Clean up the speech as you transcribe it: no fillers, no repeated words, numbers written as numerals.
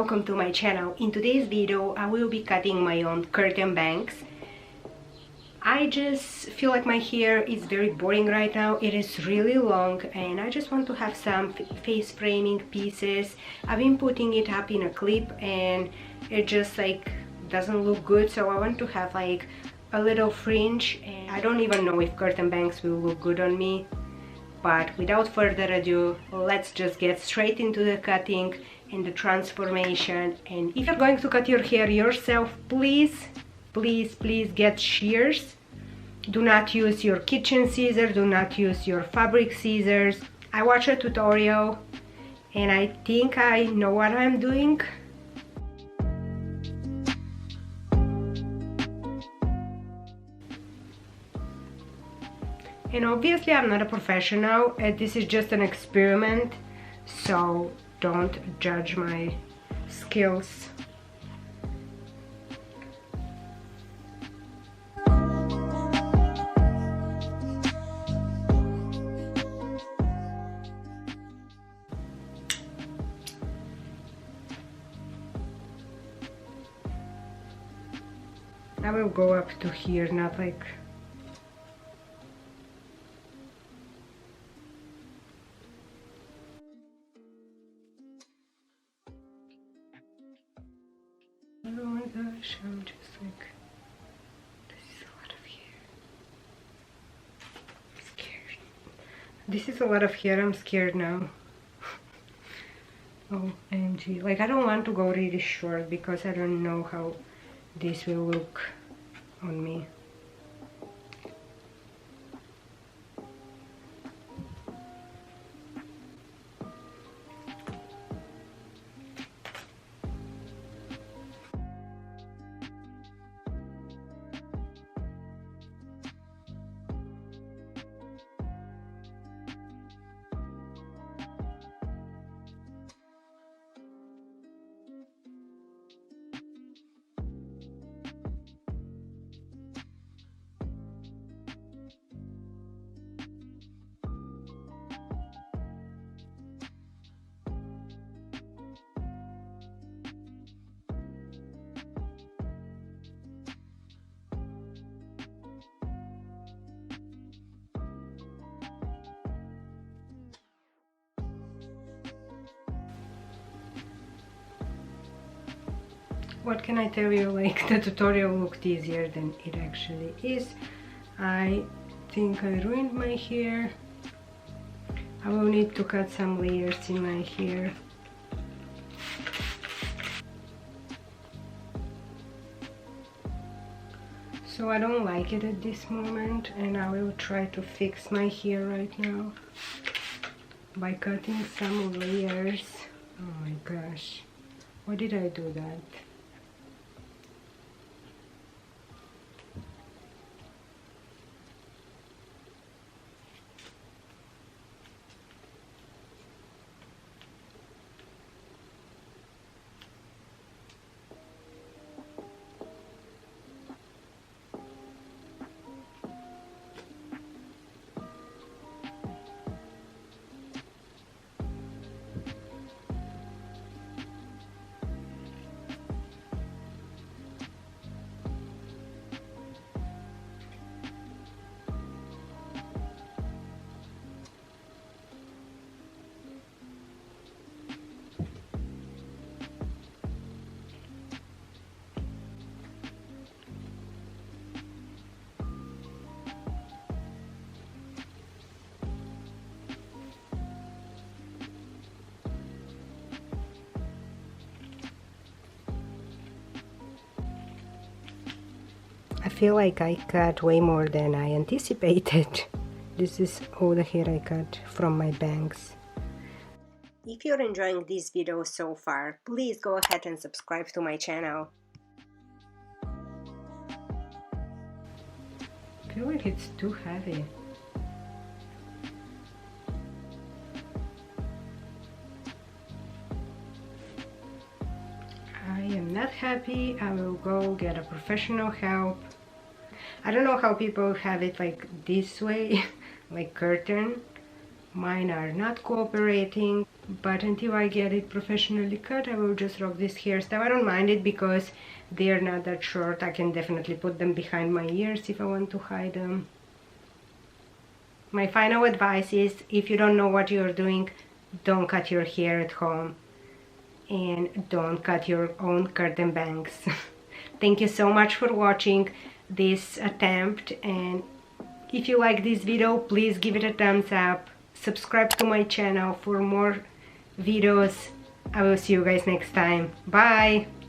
welcome to my channel. In today's video I will be cutting my own curtain bangs. I just feel like my hair is very boring right now. It is really long and I just want to have some face framing pieces. I've been putting it up in a clip and it just like doesn't look good, so I want to have like a little fringe, and I don't even know if curtain bangs will look good on me. But without further ado, let's just get straight into the cutting and the transformation. And if you're going to cut your hair yourself, please get shears. Do not use your kitchen scissors, do not use your fabric scissors. I watched a tutorial and I think I know what I'm doing. And obviously I'm not a professional, and this is just an experiment, so don't judge my skills. I will go up to here, not like... Oh my gosh, I'm just like, this is a lot of hair. I'm scared. This is a lot of hair, I'm scared now. OMG. Like, I don't want to go really short because I don't know how this will look on me. What can I tell you, like, the tutorial looked easier than it actually is. I think I ruined my hair. I will need to cut some layers in my hair. So I don't like it at this moment, and I will try to fix my hair right now by cutting some layers. Oh my gosh, why did I do that? I feel like I cut way more than I anticipated. This is all the hair I cut from my bangs. If you're enjoying this video so far, please go ahead and subscribe to my channel. I feel like it's too heavy. I am not happy. I will go get a professional help. I don't know how people have it like this way, like curtain. Mine are not cooperating. but until I get it professionally cut, I will just rock this hairstyle. I don't mind it because they're not that short. I can definitely put them behind my ears if I want to hide them. My final advice is, if you don't know what you're doing, don't cut your hair at home and don't cut your own curtain bangs. Thank you so much for watching this attempt, and if you like this video, please give it a thumbs up. Subscribe to my channel for more videos. I will see you guys next time. Bye!